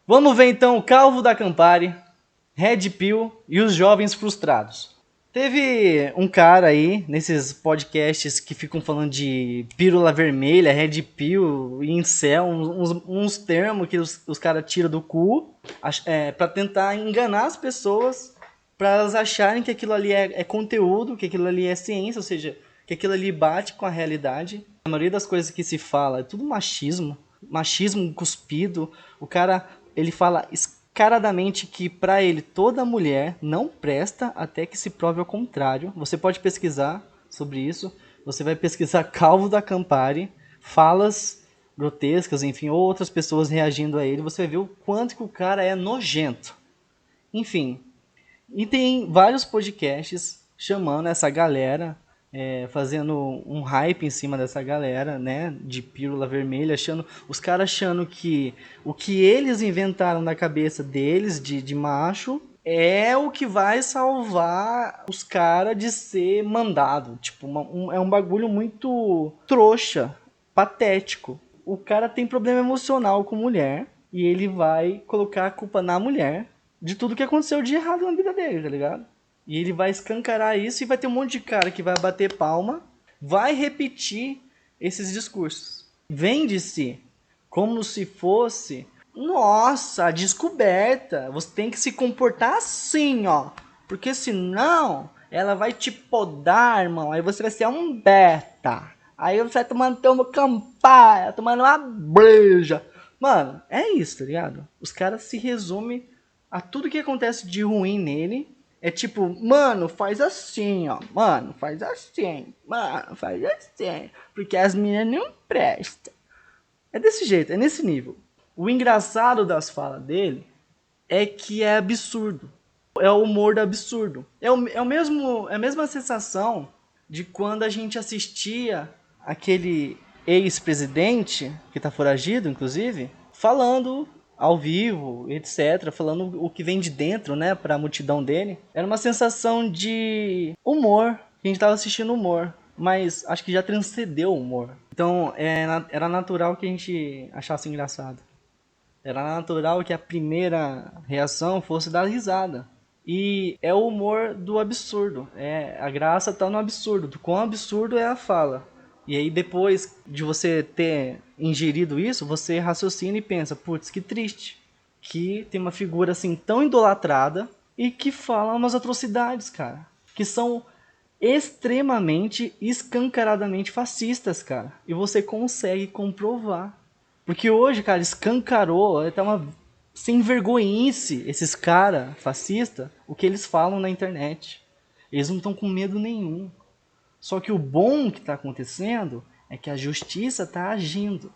Vamos ver então o Calvo da Campari, Red Pill e os jovens frustrados. Teve um cara aí, nesses podcasts que ficam falando de pílula vermelha, Red Pill, incel, uns termos que os caras tiram do cu pra tentar enganar as pessoas, pra elas acharem que aquilo ali é conteúdo, que aquilo ali é ciência, ou seja, que aquilo ali bate com a realidade. A maioria das coisas que se fala é tudo machismo cuspido. O cara, ele fala descaradamente que pra ele toda mulher não presta até que se prove ao contrário. Você pode pesquisar sobre isso. Você vai pesquisar Calvo da Campari, falas grotescas, enfim, ou outras pessoas reagindo a ele. Você vai ver o quanto que o cara é nojento. Enfim, e tem vários podcasts chamando essa galera, fazendo um hype em cima dessa galera, né, de pílula vermelha, os caras achando que o que eles inventaram na cabeça deles de macho é o que vai salvar os caras de ser mandado. Tipo, é um bagulho muito trouxa, patético. O cara tem problema emocional com mulher e ele vai colocar a culpa na mulher de tudo que aconteceu de errado na vida dele, tá ligado? E ele vai escancarar isso e vai ter um monte de cara que vai bater palma, vai repetir esses discursos. Vende-se como se fosse, nossa, a descoberta. Você tem que se comportar assim, ó. Porque senão ela vai te podar, irmão. Aí você vai ser um beta. Aí você vai tomando uma campara, tomando uma breja. Mano, é isso, tá ligado? Os caras se resumem a tudo que acontece de ruim nele. É tipo, mano, faz assim, ó. Mano, faz assim. Mano, faz assim. Porque as meninas não prestam. É desse jeito, é nesse nível. O engraçado das falas dele é que é absurdo. É o humor do absurdo. É a mesma sensação de quando a gente assistia aquele ex-presidente, que tá foragido, inclusive, falando ao vivo, etc., falando o que vem de dentro, né, pra multidão dele. Era uma sensação de humor, que a gente tava assistindo humor, mas acho que já transcendeu o humor. Então, era natural que a gente achasse engraçado. Era natural que a primeira reação fosse dar risada. E é o humor do absurdo. A graça tá no absurdo. Do quão absurdo é a fala. E aí depois de você ter ingerido isso, você raciocina e pensa, putz, que triste. Que tem uma figura assim tão idolatrada e que fala umas atrocidades, cara. Que são extremamente, escancaradamente fascistas, cara. E você consegue comprovar. Porque hoje, cara, escancarou, tá uma sem vergonhice esses cara fascista, o que eles falam na internet. Eles não estão com medo nenhum. Só que o bom que está acontecendo é que a justiça está agindo.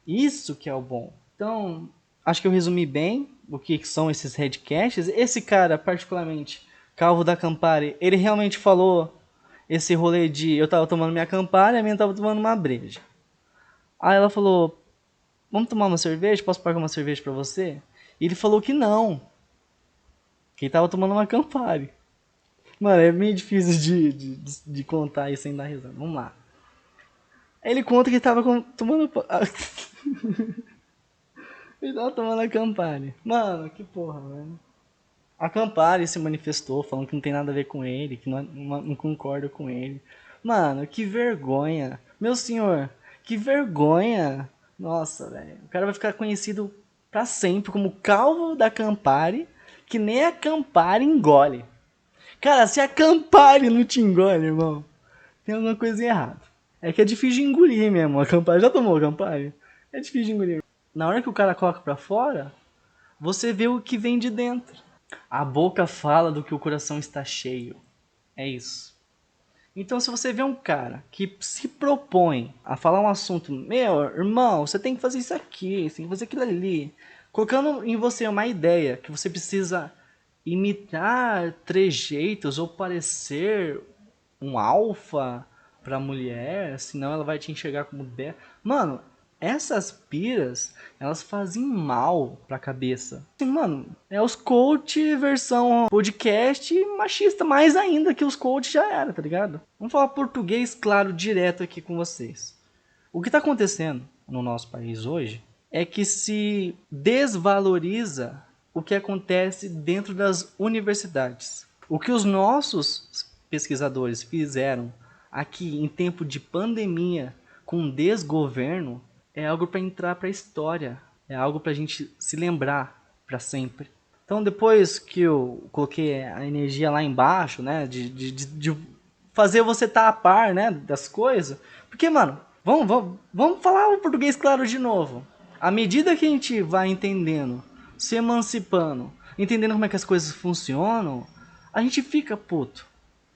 Isso que é o bom. Então, acho que eu resumi bem o que são esses headcasts. Esse cara, particularmente, Calvo da Campari, ele realmente falou esse rolê de eu tava tomando minha Campari e a minha tava tomando uma breja. Aí ela falou, vamos tomar uma cerveja? Posso pagar uma cerveja pra você? E ele falou que não. Que ele tava tomando uma Campari. Mano, é meio difícil de contar isso sem dar risada. Vamos lá. Ele conta que ele tava tomando... ele tava tomando a Campari. Mano, que porra, velho. A Campari se manifestou falando que não tem nada a ver com ele, que não concorda com ele. Mano, que vergonha. Meu senhor, que vergonha. Nossa, velho. O cara vai ficar conhecido pra sempre como Calvo da Campari, que nem a Campari engole. Cara, se a Campari não te engole, irmão, tem alguma coisa errada. É que é difícil de engolir mesmo a Campari. Já tomou a Campari? É difícil de engolir. Na hora que o cara coloca pra fora, você vê o que vem de dentro. A boca fala do que o coração está cheio. É isso. Então, se você vê um cara que se propõe a falar um assunto, meu irmão, você tem que fazer isso aqui, você tem que fazer aquilo ali, colocando em você uma ideia que você precisa imitar trejeitos ou parecer um alfa pra mulher, senão ela vai te enxergar como beta. Mano, essas piras, elas fazem mal pra cabeça. Assim, mano, é os coach versão podcast machista, mais ainda que os coach já era, tá ligado? Vamos falar português claro, direto aqui com vocês. O que tá acontecendo no nosso país hoje é que se desvaloriza o que acontece dentro das universidades. O que os nossos pesquisadores fizeram aqui em tempo de pandemia com desgoverno é algo para entrar para a história, é algo para a gente se lembrar para sempre. Então, depois que eu coloquei a energia lá embaixo, né, de fazer você estar a par, né, das coisas, porque, mano, vamos falar o português claro de novo. À medida que a gente vai entendendo, se emancipando, entendendo como é que as coisas funcionam, a gente fica puto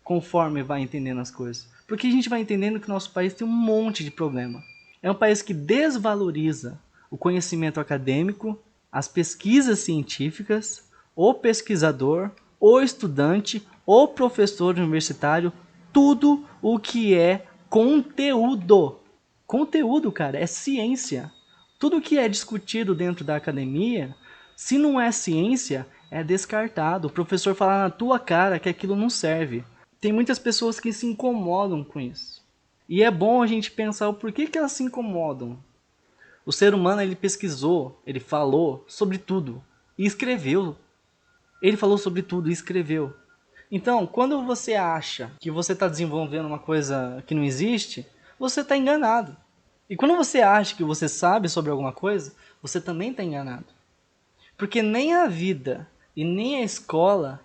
conforme vai entendendo as coisas. Porque a gente vai entendendo que nosso país tem um monte de problema. É um país que desvaloriza o conhecimento acadêmico, as pesquisas científicas, o pesquisador, o estudante, o professor universitário, tudo o que é conteúdo. Conteúdo, cara, é ciência. Tudo que é discutido dentro da academia, se não é ciência, é descartado. O professor fala na tua cara que aquilo não serve. Tem muitas pessoas que se incomodam com isso. E é bom a gente pensar o porquê que elas se incomodam. O ser humano, ele pesquisou, ele falou sobre tudo e escreveu. Ele falou sobre tudo e escreveu. Então, quando você acha que você está desenvolvendo uma coisa que não existe, você está enganado. E quando você acha que você sabe sobre alguma coisa, você também está enganado. Porque nem a vida e nem a escola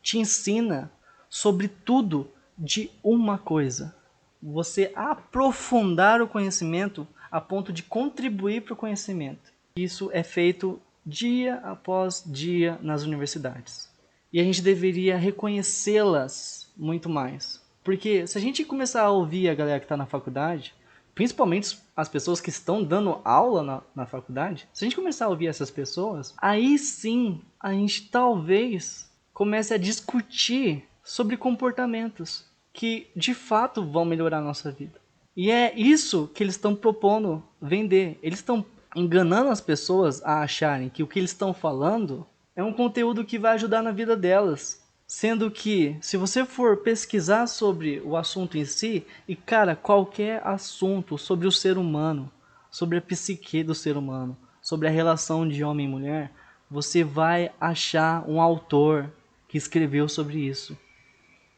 te ensina sobre tudo de uma coisa. Você aprofundar o conhecimento a ponto de contribuir para o conhecimento. Isso é feito dia após dia nas universidades. E a gente deveria reconhecê-las muito mais. Porque se a gente começar a ouvir a galera que está na faculdade, principalmente as pessoas que estão dando aula na faculdade, se a gente começar a ouvir essas pessoas, aí sim a gente talvez comece a discutir sobre comportamentos que de fato vão melhorar a nossa vida. E é isso que eles estão propondo vender. Eles estão enganando as pessoas a acharem que o que eles estão falando é um conteúdo que vai ajudar na vida delas. Sendo que, se você for pesquisar sobre o assunto em si, e cara, qualquer assunto sobre o ser humano, sobre a psique do ser humano, sobre a relação de homem e mulher, você vai achar um autor que escreveu sobre isso.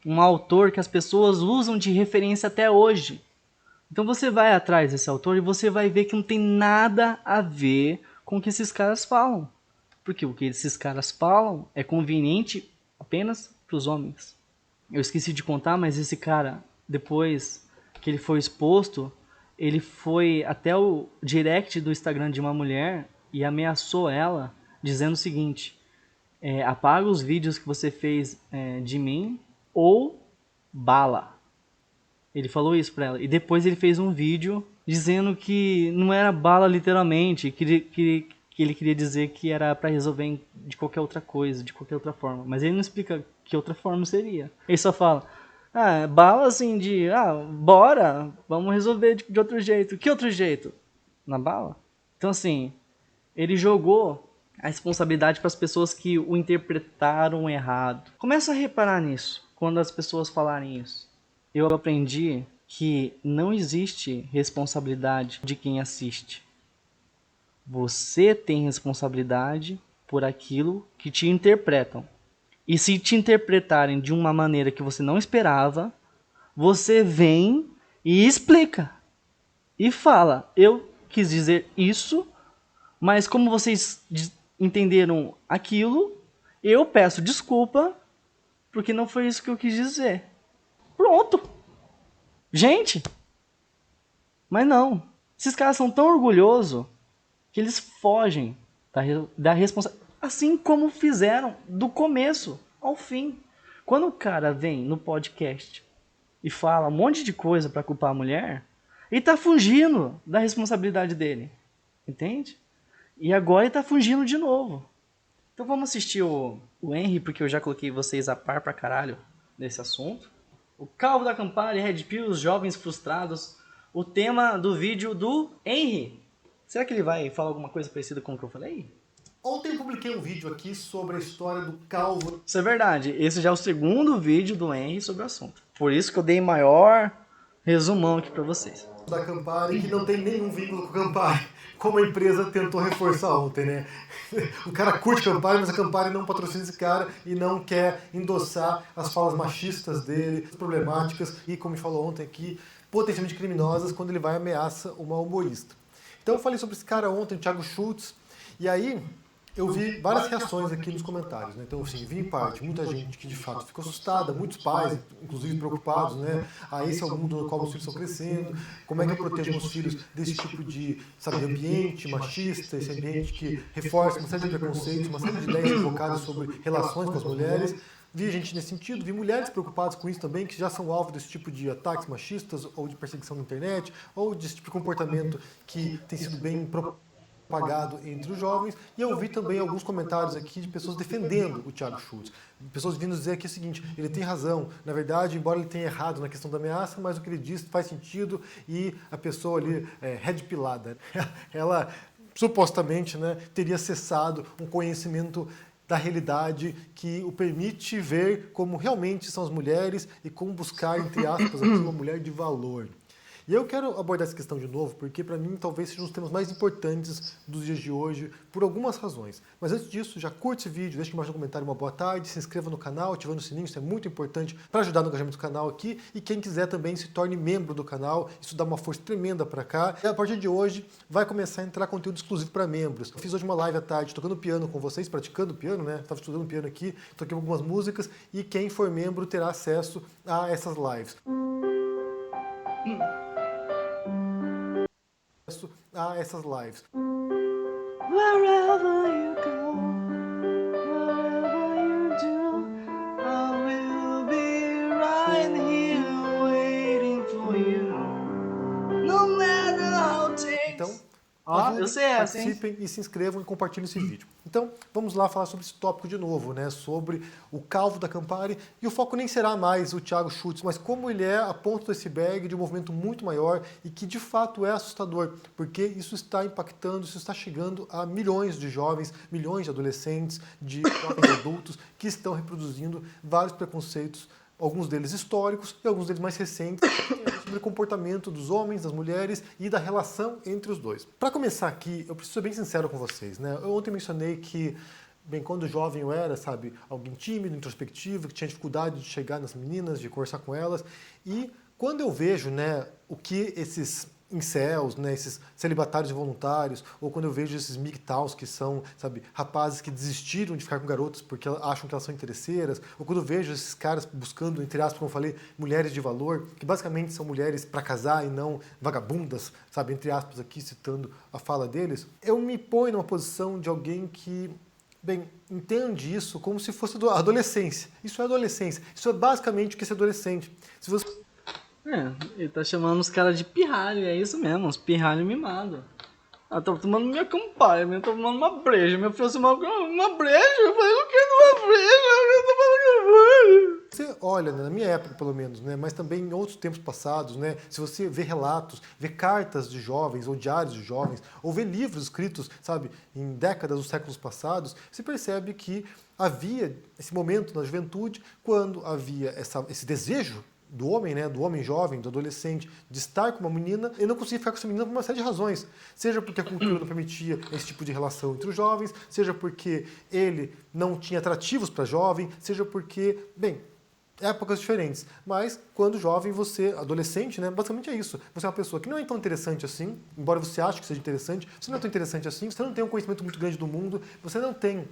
Um autor que as pessoas usam de referência até hoje. Então você vai atrás desse autor e você vai ver que não tem nada a ver com o que esses caras falam. Porque o que esses caras falam é conveniente apenas para os homens. Eu esqueci de contar, mas esse cara, depois que ele foi exposto, ele foi até o direct do Instagram de uma mulher e ameaçou ela, dizendo o seguinte: apaga os vídeos que você fez de mim ou bala. Ele falou isso pra ela. E depois ele fez um vídeo dizendo que não era bala literalmente, que ele queria dizer que era pra resolver de qualquer outra coisa, de qualquer outra forma. Mas ele não explica que outra forma seria. Ele só fala, bala assim bora, vamos resolver de outro jeito. Que outro jeito? Na bala? Então assim, ele jogou a responsabilidade para as pessoas que o interpretaram errado. Começa a reparar nisso, quando as pessoas falarem isso. Eu aprendi que não existe responsabilidade de quem assiste. Você tem responsabilidade por aquilo que te interpretam. E se te interpretarem de uma maneira que você não esperava, você vem e explica. E fala, eu quis dizer isso, mas como vocês entenderam aquilo, eu peço desculpa, porque não foi isso que eu quis dizer. Pronto. Gente. Mas não. Esses caras são tão orgulhosos que eles fogem da responsabilidade. Assim como fizeram do começo ao fim. Quando o cara vem no podcast e fala um monte de coisa para culpar a mulher, ele tá fugindo da responsabilidade dele. Entende? E agora ele tá fugindo de novo. Então vamos assistir o Henry, porque eu já coloquei vocês a par pra caralho nesse assunto. O Calvo da Campari, Red Pill, os jovens frustrados. O tema do vídeo do Henry. Será que ele vai falar alguma coisa parecida com o que eu falei? Ontem eu publiquei um vídeo aqui sobre a história do Calvo. Isso é verdade. Esse já é o segundo vídeo do Henry sobre o assunto. Por isso que eu dei maior resumão aqui pra vocês. Da Campari, que não tem nenhum vínculo com o Campari. como a empresa tentou reforçar ontem, né? O cara curte Campari, mas a Campari não patrocina esse cara e não quer endossar as falas machistas dele, problemáticas e, como a gente falou ontem aqui, potencialmente criminosas quando ele vai e ameaça uma humorista. Então eu falei sobre esse cara ontem, o Thiago Schultz, e aí eu vi várias reações aqui nos comentários, né? Então, assim, vi em parte muita gente que de fato ficou assustada, muitos pais, inclusive preocupados, né? Ah, esse é o mundo no qual meus filhos estão crescendo, como é que eu protejo meus filhos desse tipo de, sabe, ambiente machista, esse ambiente que reforça uma série de preconceitos, uma série de ideias equivocadas sobre relações com as mulheres. Vi gente nesse sentido, vi mulheres preocupadas com isso também, que já são alvo desse tipo de ataques machistas, ou de perseguição na internet, ou desse tipo de comportamento que tem sido bem propagado entre os jovens, e eu vi também alguns comentários aqui de pessoas defendendo o Thiago Schultz. Pessoas vindo dizer aqui o seguinte, ele tem razão, na verdade, embora ele tenha errado na questão da ameaça, mas o que ele disse faz sentido e a pessoa ali, red pilada, ela supostamente, né, teria acessado um conhecimento da realidade que o permite ver como realmente são as mulheres e como buscar, entre aspas, aqui, uma mulher de valor. E eu quero abordar essa questão de novo, porque para mim talvez seja um dos temas mais importantes dos dias de hoje, por algumas razões. Mas antes disso, já curte esse vídeo, deixa aqui embaixo no comentário uma boa tarde, se inscreva no canal, ativando o sininho, isso é muito importante para ajudar no engajamento do canal aqui. E quem quiser também se torne membro do canal, isso dá uma força tremenda para cá. E a partir de hoje vai começar a entrar conteúdo exclusivo para membros. Eu fiz hoje uma live à tarde tocando piano com vocês, praticando piano, né? Estava estudando piano aqui, toquei algumas músicas e quem for membro terá acesso a essas lives. Essas lives. Wherever you go, whatever you do, I will be right here waiting for you. No matter how it takes. Então, eu sei essa, hein? participem e se inscrevam e compartilhem esse vídeo. Então, vamos lá falar sobre esse tópico de novo, né? Sobre o calvo da Campari. E o foco nem será mais o Thiago Schultz, mas como ele é a ponta do iceberg de um movimento muito maior e que de fato é assustador, porque isso está impactando, isso está chegando a milhões de jovens, milhões de adolescentes, de jovens adultos que estão reproduzindo vários preconceitos, alguns deles históricos e alguns deles mais recentes, sobre o comportamento dos homens, das mulheres e da relação entre os dois. Para começar aqui, eu preciso ser bem sincero com vocês, né? Eu ontem mencionei que, bem, quando jovem eu era, sabe, alguém tímido, introspectivo, que tinha dificuldade de chegar nas meninas, de conversar com elas, e quando eu vejo, né, o que esses incels, né, esses celibatários voluntários, ou quando eu vejo esses MGTOWs, que são, sabe, rapazes que desistiram de ficar com garotas porque acham que elas são interesseiras, ou quando eu vejo esses caras buscando, entre aspas, como eu falei, mulheres de valor, que basicamente são mulheres para casar e não vagabundas, sabe, entre aspas aqui, citando a fala deles, eu me ponho numa posição de alguém que, bem, entende isso como se fosse a adolescência. Isso é adolescência. Isso é basicamente o que é ser adolescente. Se você... ele tá chamando os caras de pirralho, é isso mesmo, uns pirralho mimado. Ah, tô tomando minha Campari, eu tô tomando uma breja, me ofereceu uma breja, eu falei, eu quero uma breja, eu tô tomando Campari. Você olha, né, na minha época pelo menos, né, mas também em outros tempos passados, né, se você vê relatos, vê cartas de jovens ou diários de jovens, ou vê livros escritos, sabe, em décadas dos séculos passados, você percebe que havia esse momento na juventude, quando havia esse desejo do homem, né, do homem jovem, do adolescente, de estar com uma menina, ele não conseguia ficar com essa menina por uma série de razões. Seja porque a cultura não permitia esse tipo de relação entre os jovens, seja porque ele não tinha atrativos para jovem, seja porque, bem, épocas diferentes. Mas, quando jovem, você, adolescente, né, basicamente é isso. Você é uma pessoa que não é tão interessante assim, embora você ache que seja interessante, você não é tão interessante assim, você não tem um conhecimento muito grande do mundo, você não tem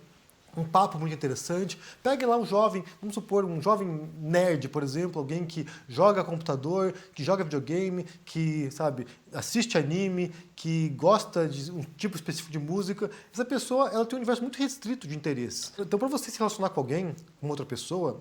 um papo muito interessante. Pegue lá um jovem, vamos supor, um jovem nerd, por exemplo, alguém que joga computador, que joga videogame, que, sabe, assiste anime, que gosta de um tipo específico de música. Essa pessoa, ela tem um universo muito restrito de interesses. Então, para você se relacionar com alguém, com outra pessoa,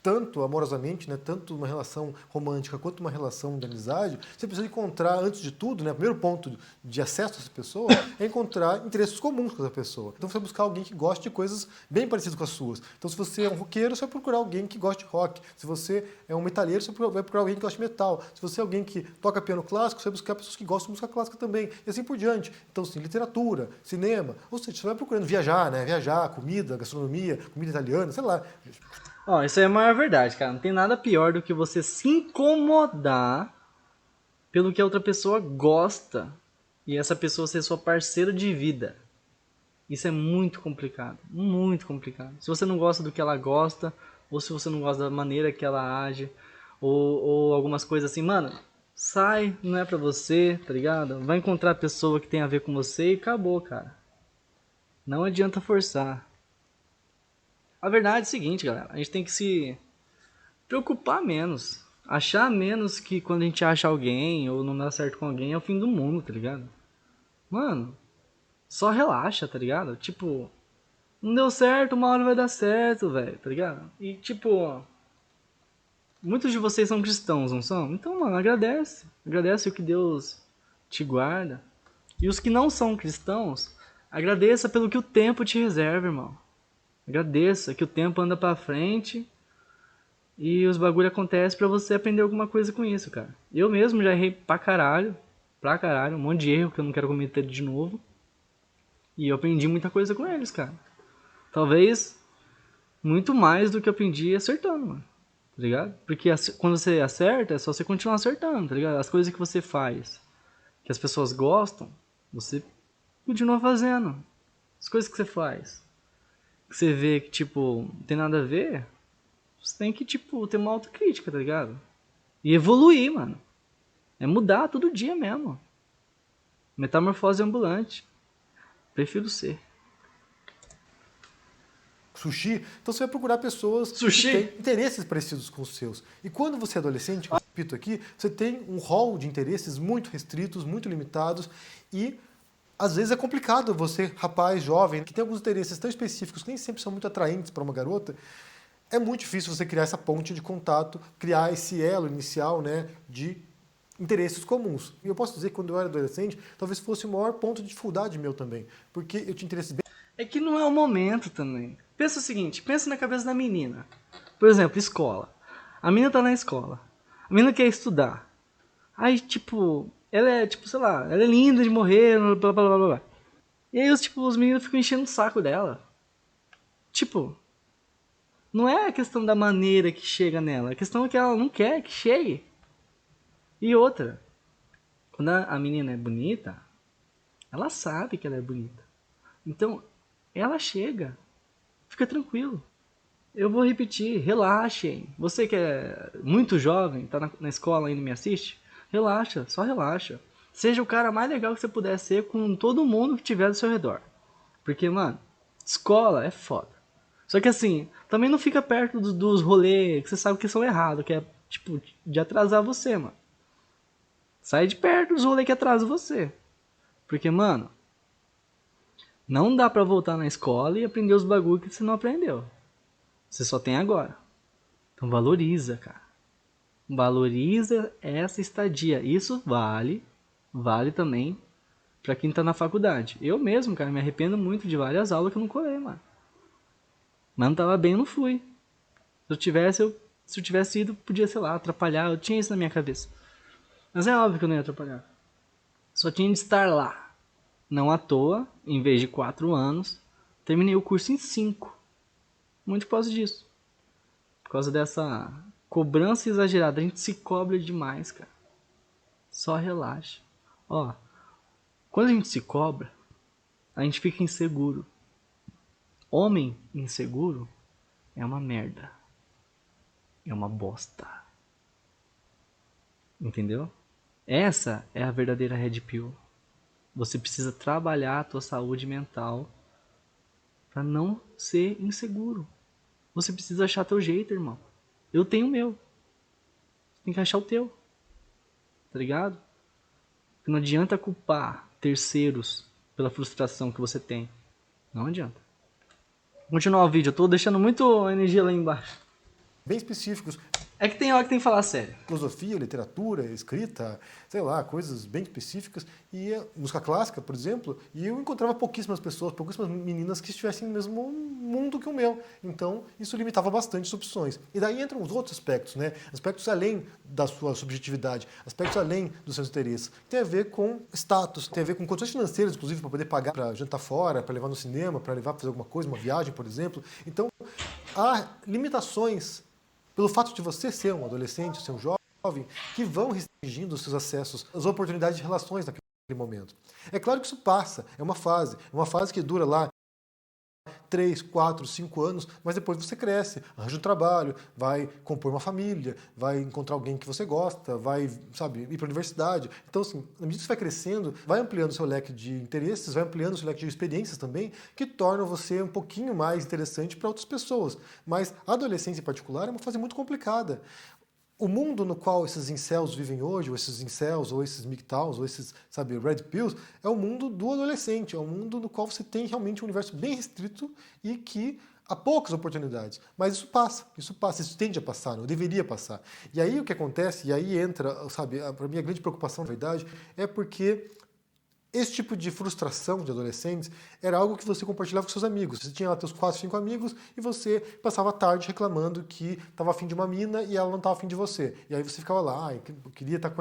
tanto amorosamente, né, tanto uma relação romântica quanto uma relação de amizade, você precisa encontrar, antes de tudo, né, o primeiro ponto de acesso a essa pessoa é encontrar interesses comuns com essa pessoa. Então você vai buscar alguém que goste de coisas bem parecidas com as suas. Então se você é um roqueiro, você vai procurar alguém que goste de rock. Se você é um metaleiro, você vai procurar alguém que goste de metal. Se você é alguém que toca piano clássico, você vai buscar pessoas que gostam de música clássica também. E assim por diante. Então, sim, literatura, cinema, ou seja, você vai procurando viajar, né, viajar, comida, gastronomia, comida italiana, sei lá. Ó, isso aí é a maior verdade, cara. Não tem nada pior do que você se incomodar pelo que a outra pessoa gosta e essa pessoa ser sua parceira de vida. Isso é muito complicado, muito complicado. Se você não gosta do que ela gosta, ou se você não gosta da maneira que ela age, ou algumas coisas assim, mano, sai, não é pra você, tá ligado? Vai encontrar a pessoa que tem a ver com você e acabou, cara. Não adianta forçar. A verdade é o seguinte, galera, a gente tem que se preocupar menos. Achar menos que quando a gente acha alguém ou não dá certo com alguém é o fim do mundo, tá ligado? Mano, só relaxa, tá ligado? Tipo, não deu certo, uma hora vai dar certo, velho, tá ligado? E tipo, muitos de vocês são cristãos, não são? Então, mano, agradece. Agradece o que Deus te guarda. E os que não são cristãos, agradeça pelo que o tempo te reserva, irmão. Agradeça que o tempo anda pra frente e os bagulho acontece pra você aprender alguma coisa com isso, cara. Eu mesmo já errei pra caralho, um monte de erro que eu não quero cometer de novo. E eu aprendi muita coisa com eles, cara. Talvez muito mais do que eu aprendi acertando, mano. Tá ligado? Porque quando você acerta, é só você continuar acertando, tá ligado? As coisas que você faz, que as pessoas gostam, você continua fazendo. As coisas que você faz, que você vê que, tipo, não tem nada a ver, você tem que, tipo, ter uma autocrítica, tá ligado? E evoluir, mano. É mudar todo dia mesmo. Metamorfose ambulante. Prefiro ser. Sushi, então você vai procurar pessoas que Sushi? têm interesses parecidos com os seus. E quando você é adolescente, eu repito aqui, você tem um rol de interesses muito restritos, muito limitados e às vezes é complicado você, rapaz, jovem, que tem alguns interesses tão específicos que nem sempre são muito atraentes para uma garota, é muito difícil você criar essa ponte de contato, criar esse elo inicial, né, de interesses comuns. E eu posso dizer que quando eu era adolescente, talvez fosse o maior ponto de dificuldade meu também, porque eu tinha interesses bem... É que não é o momento também. Pensa o seguinte, pensa na cabeça da menina. Por exemplo, escola. A menina tá na escola. A menina quer estudar. Aí, tipo, ela é, tipo, sei lá, ela é linda de morrer, blá blá blá blá blá. E aí, os meninos ficam enchendo o saco dela. Tipo, não é a questão da maneira que chega nela, a questão é que ela não quer que chegue. E outra, quando a menina é bonita, ela sabe que ela é bonita. Então, ela chega. Fica tranquilo. Eu vou repetir, relaxem. Você que é muito jovem, tá na escola ainda e me assiste, relaxa, só relaxa. Seja o cara mais legal que você puder ser com todo mundo que tiver do seu redor. Porque, mano, escola é foda. Só que assim, também não fica perto dos rolês que você sabe que são errados, que é, tipo, de atrasar você, mano. Sai de perto dos rolês que atrasam você. Porque, mano, não dá pra voltar na escola e aprender os bagulho que você não aprendeu. Você só tem agora. Então valoriza, cara. Valoriza essa estadia. Isso vale também pra quem tá na faculdade. Eu mesmo, cara, me arrependo muito de várias aulas que eu não colei, mano. Mas não tava bem, eu não fui. Se eu tivesse ido, podia, sei lá, atrapalhar. Eu tinha isso na minha cabeça. Mas é óbvio que eu não ia atrapalhar. Só tinha de estar lá. Não à toa, em vez de 4 anos, terminei o curso em 5. Muito por causa disso. Por causa dessa cobrança exagerada. A gente se cobra demais, cara. Só relaxa. Ó, quando a gente se cobra, a gente fica inseguro. Homem inseguro é uma merda. É uma bosta. Entendeu? Essa é a verdadeira Red Pill. Você precisa trabalhar a tua saúde mental para não ser inseguro. Você precisa achar teu jeito, irmão. Eu tenho o meu. Você tem que achar o teu. Tá ligado? Porque não adianta culpar terceiros pela frustração que você tem. Não adianta. Vou continuar o vídeo. Eu tô deixando muito energia lá embaixo. bem específicos. É que tem hora que tem que falar sério. Filosofia, literatura, escrita, sei lá, coisas bem específicas. E música clássica, por exemplo, e eu encontrava pouquíssimas pessoas, pouquíssimas meninas que estivessem no mesmo mundo que o meu. Então, isso limitava bastante as opções. E daí entram os outros aspectos, né? Aspectos além da sua subjetividade, aspectos além dos seus interesses. Tem a ver com status, tem a ver com condições financeiras, inclusive, para poder pagar para jantar fora, para levar no cinema, para levar para fazer alguma coisa, uma viagem, por exemplo. Então, há limitações pelo fato de você ser um adolescente, ser um jovem, que vão restringindo os seus acessos, as oportunidades de relações naquele momento. É claro que isso passa, é uma fase que dura lá 3, 4, 5 anos, mas depois você cresce, arranja um trabalho, vai compor uma família, vai encontrar alguém que você gosta, vai, sabe, ir para a universidade. Então, assim, na medida que você vai crescendo, vai ampliando seu leque de interesses, vai ampliando seu leque de experiências também, que tornam você um pouquinho mais interessante para outras pessoas. Mas a adolescência em particular é uma fase muito complicada. O mundo no qual esses incels vivem hoje, ou esses incels, ou esses MGTOWs, ou esses, sabe, red pills, é o mundo do adolescente, é o mundo no qual você tem realmente um universo bem restrito e que há poucas oportunidades. Mas isso passa, isso tende a passar, não deveria passar. E aí o que acontece, e aí entra, sabe, para mim a grande preocupação, na verdade, é porque esse tipo de frustração de adolescentes era algo que você compartilhava com seus amigos. Você tinha lá seus 4, 5 amigos e você passava a tarde reclamando que estava afim de uma mina e ela não estava afim de você. E aí você ficava lá, eu queria estar com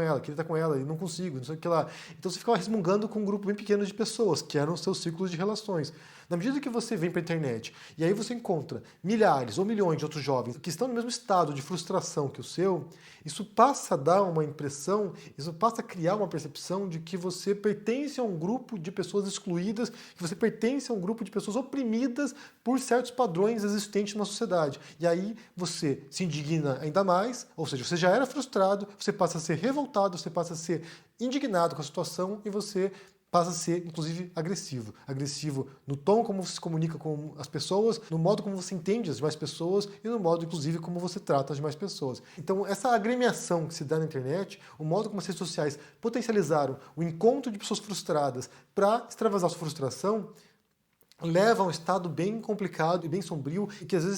ela, e não consigo, não sei o que lá. Então você ficava resmungando com um grupo bem pequeno de pessoas, que eram os seus círculos de relações. Na medida que você vem para a internet e aí você encontra milhares ou milhões de outros jovens que estão no mesmo estado de frustração que o seu, isso passa a dar uma impressão, isso passa a criar uma percepção de que você pertence a um grupo de pessoas excluídas, que você pertence a um grupo de pessoas oprimidas por certos padrões existentes na sociedade. E aí você se indigna ainda mais, ou seja, você já era frustrado, você passa a ser revoltado, você passa a ser indignado com a situação e você passa a ser, inclusive, agressivo. Agressivo no tom como você se comunica com as pessoas, no modo como você entende as demais pessoas e no modo, inclusive, como você trata as demais pessoas. Então, essa agremiação que se dá na internet, o modo como as redes sociais potencializaram o encontro de pessoas frustradas para extravasar sua frustração, leva a um estado bem complicado e bem sombrio e que, às vezes,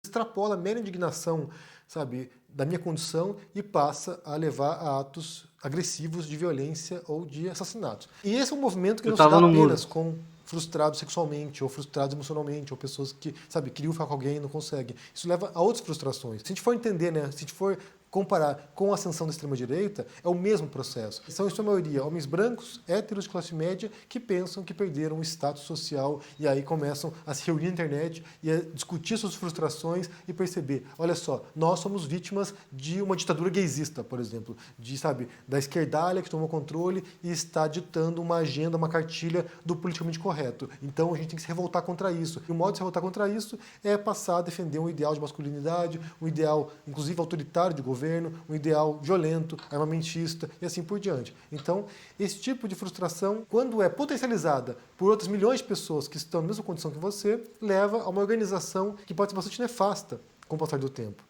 extrapola a mera indignação, sabe, da minha condição e passa a levar a atos agressivos de violência ou de assassinatos. E esse é um movimento que não se dá apenas com frustrados sexualmente ou frustrados emocionalmente ou pessoas que, sabe, queriam ficar com alguém e não conseguem. Isso leva a outras frustrações. Se a gente for entender, né, se a gente for comparar com a ascensão da extrema-direita, é o mesmo processo. São, em sua maioria, homens brancos, héteros de classe média, que pensam que perderam o status social e aí começam a se reunir na internet e a discutir suas frustrações e perceber, olha só, nós somos vítimas de uma ditadura gaysista, por exemplo, de, sabe, da esquerdalha que tomou controle e está ditando uma agenda, uma cartilha do politicamente correto. Então a gente tem que se revoltar contra isso. E o modo de se revoltar contra isso é passar a defender um ideal de masculinidade, um ideal, inclusive, autoritário de governo, um ideal violento, armamentista e assim por diante. Então, esse tipo de frustração, quando é potencializada por outras milhões de pessoas que estão na mesma condição que você, leva a uma organização que pode ser bastante nefasta com o passar do tempo.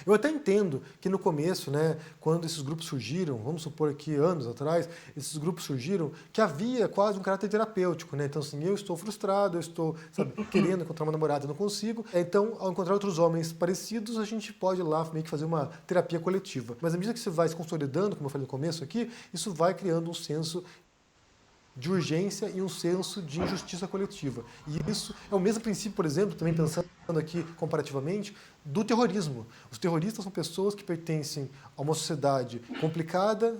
Eu até entendo que no começo, né, quando esses grupos surgiram, vamos supor aqui anos atrás, esses grupos surgiram, que havia quase um caráter terapêutico, né? Então, assim, eu estou frustrado, eu estou, sabe, querendo encontrar uma namorada e não consigo. Então, ao encontrar outros homens parecidos, a gente pode ir lá meio que fazer uma terapia coletiva. Mas à medida que você vai se consolidando, como eu falei no começo aqui, isso vai criando um senso de urgência e um senso de injustiça coletiva. E isso é o mesmo princípio, por exemplo, também pensando aqui comparativamente, do terrorismo. Os terroristas são pessoas que pertencem a uma sociedade complicada,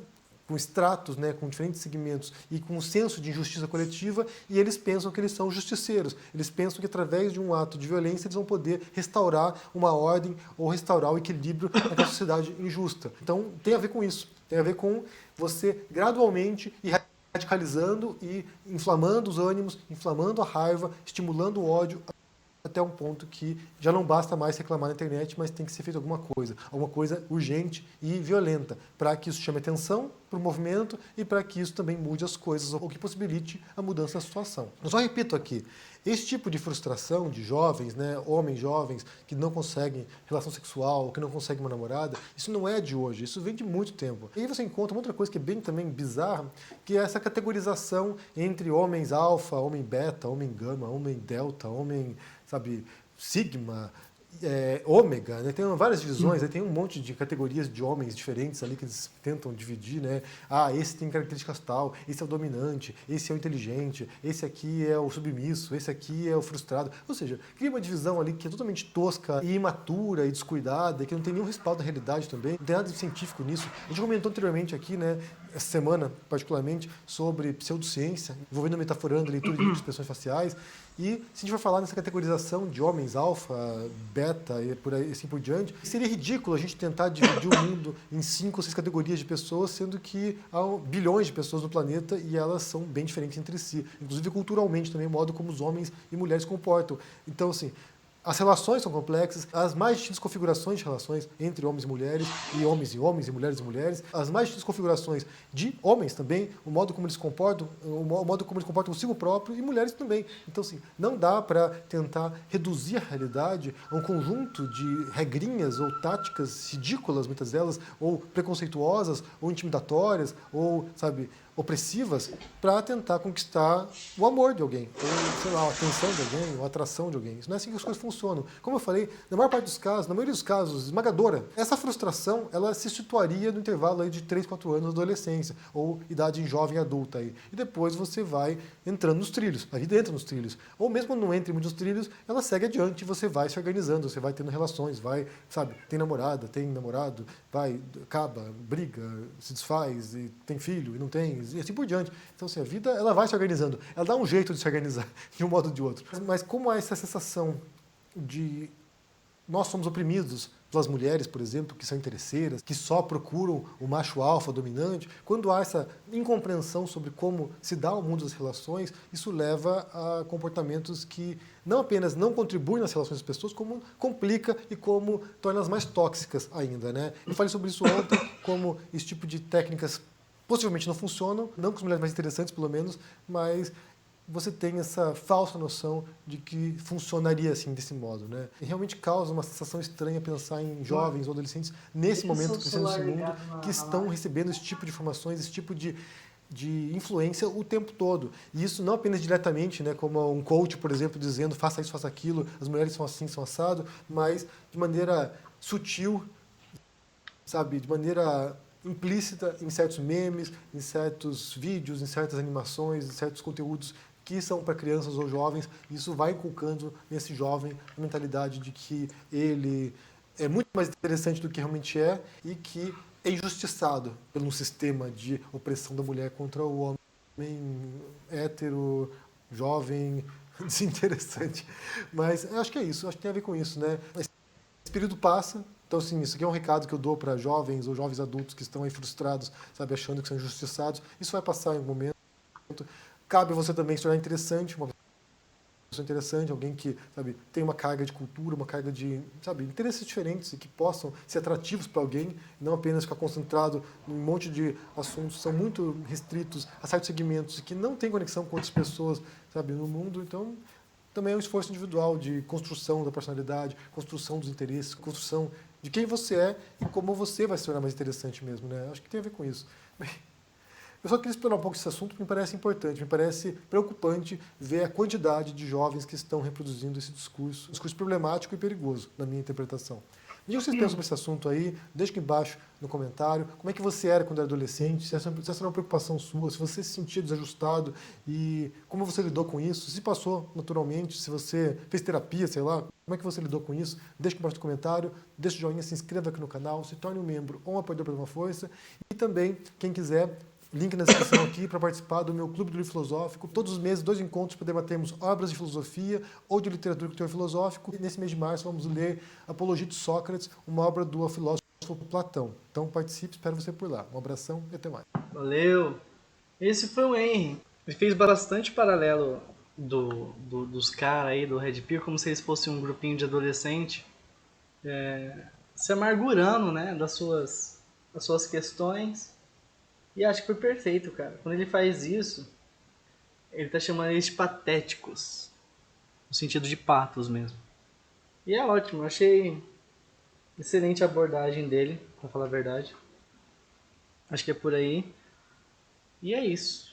com estratos, né, com diferentes segmentos e com um senso de injustiça coletiva, e eles pensam que eles são justiceiros. Eles pensam que através de um ato de violência eles vão poder restaurar uma ordem ou restaurar o equilíbrio naquela sociedade injusta. Então tem a ver com isso. Tem a ver com você gradualmente e radicalizando e inflamando os ânimos, inflamando a raiva, estimulando o ódio até um ponto que já não basta mais reclamar na internet, mas tem que ser feito alguma coisa urgente e violenta, para que isso chame atenção para o movimento e para que isso também mude as coisas, ou que possibilite a mudança da situação. Eu só repito aqui, esse tipo de frustração de jovens, né, homens jovens que não conseguem relação sexual, ou que não conseguem uma namorada, isso não é de hoje, isso vem de muito tempo. E aí você encontra uma outra coisa que é bem também bizarra, que é essa categorização entre homens alfa, homem beta, homem gama, homem delta, homem, sabe, sigma, ômega, né? Tem várias divisões, tem um monte de categorias de homens diferentes ali que eles tentam dividir, né? Ah, esse tem características tal, esse é o dominante, esse é o inteligente, esse aqui é o submisso, esse aqui é o frustrado. Ou seja, cria uma divisão ali que é totalmente tosca e imatura e descuidada, que não tem nenhum respaldo na realidade também, não tem nada de científico nisso. A gente comentou anteriormente aqui, né? essa semana, particularmente, sobre pseudociência, envolvendo metaforando, leitura de expressões faciais. E se a gente for falar nessa categorização de homens alfa, beta e por aí assim por diante, seria ridículo a gente tentar dividir o mundo em 5 ou 6 categorias de pessoas, sendo que há bilhões de pessoas no planeta e elas são bem diferentes entre si. Inclusive culturalmente também, o modo como os homens e mulheres se comportam. Então, assim, as relações são complexas, as mais distintas configurações de relações entre homens e homens, e mulheres e mulheres, as mais distintas configurações de homens também, o modo como eles se comportam, o modo como eles se comportam consigo próprio, e mulheres também. Então, assim, não dá para tentar reduzir a realidade a um conjunto de regrinhas ou táticas ridículas, muitas delas, ou preconceituosas, ou intimidatórias, ou, sabe, opressivas, para tentar conquistar o amor de alguém, ou, sei lá, a atenção de alguém, ou a atração de alguém. Isso não é assim que as coisas funcionam. Como eu falei, na maior parte dos casos, na maioria dos casos, esmagadora, essa frustração, ela se situaria no intervalo aí de 3, 4 anos da adolescência, ou idade jovem adulta aí. E depois você vai entrando nos trilhos, a vida entra nos trilhos. Ou mesmo quando não entra em muitos trilhos, ela segue adiante e você vai se organizando, você vai tendo relações, vai, sabe, tem namorada, tem namorado, vai, acaba, briga, se desfaz, e tem filho, e não tem, e assim por diante. Então, assim, a vida, ela vai se organizando. Ela dá um jeito de se organizar, de um modo ou de outro. Mas como há essa sensação de nós somos oprimidos pelas mulheres, por exemplo, que são interesseiras, que só procuram o macho alfa dominante, quando há essa incompreensão sobre como se dá o mundo das relações, isso leva a comportamentos que não apenas não contribuem nas relações das pessoas, como complica e como torna as mais tóxicas ainda, né? Eu falei sobre isso ontem, como esse tipo de técnicas possivelmente não funcionam, não com as mulheres mais interessantes, pelo menos, mas você tem essa falsa noção de que funcionaria assim, desse modo, né? E realmente causa uma sensação estranha pensar em jovens ou adolescentes nesse momento, crescendo nesse mundo, que estão recebendo esse tipo de informações, esse tipo de influência o tempo todo. E isso não apenas diretamente, né, como um coach, por exemplo, dizendo faça isso, faça aquilo, as mulheres são assim, são assado, mas de maneira sutil, sabe, de maneira implícita em certos memes, em certos vídeos, em certas animações, em certos conteúdos que são para crianças ou jovens. Isso vai inculcando nesse jovem a mentalidade de que ele é muito mais interessante do que realmente é e que é injustiçado por um sistema de opressão da mulher contra o homem hétero, jovem, desinteressante. Mas eu acho que é isso, acho que tem a ver com isso, né? Esse período passa, então assim, isso aqui é um recado que eu dou para jovens ou jovens adultos que estão aí frustrados, sabe, achando que são injustiçados. Isso vai passar em algum momento. Cabe a você também se tornar interessante, uma pessoa interessante, alguém que, sabe, tem uma carga de cultura, uma carga de, sabe, interesses diferentes e que possam ser atrativos para alguém, não apenas ficar concentrado em um monte de assuntos que são muito restritos a certos segmentos e que não têm conexão com outras pessoas, sabe, no mundo. Então, também é um esforço individual de construção da personalidade, construção dos interesses, construção de quem você é e como você vai se tornar mais interessante mesmo, né? Acho que tem a ver com isso. Eu só queria explorar um pouco esse assunto, que me parece importante, me parece preocupante ver a quantidade de jovens que estão reproduzindo esse discurso problemático e perigoso, na minha interpretação. Me diga o que vocês pensam sobre esse assunto aí, deixa aqui embaixo no comentário, como é que você era quando era adolescente, se essa era uma preocupação sua, se você se sentia desajustado e como você lidou com isso, se passou naturalmente, se você fez terapia, sei lá, como é que você lidou com isso, deixa aqui embaixo no comentário, deixa o joinha, se inscreva aqui no canal, se torne um membro ou um apoiador para uma força e também, quem quiser, link na descrição aqui para participar do meu Clube do Livro Filosófico. Todos os meses, 2 encontros para debatermos obras de filosofia ou de literatura com teor filosófico. E nesse mês de março vamos ler Apologia de Sócrates, uma obra do filósofo Platão. Então participe, espero você por lá. Um abração e até mais. Valeu! Esse foi o Henry. Ele fez bastante paralelo dos caras aí do Red Pill, como se eles fossem um grupinho de adolescente se amargurando, né, das suas questões. E acho que foi perfeito, cara. Quando ele faz isso, ele tá chamando eles de patéticos. No sentido de patos mesmo. E é ótimo, eu achei excelente a abordagem dele, pra falar a verdade. Acho que é por aí. E é isso.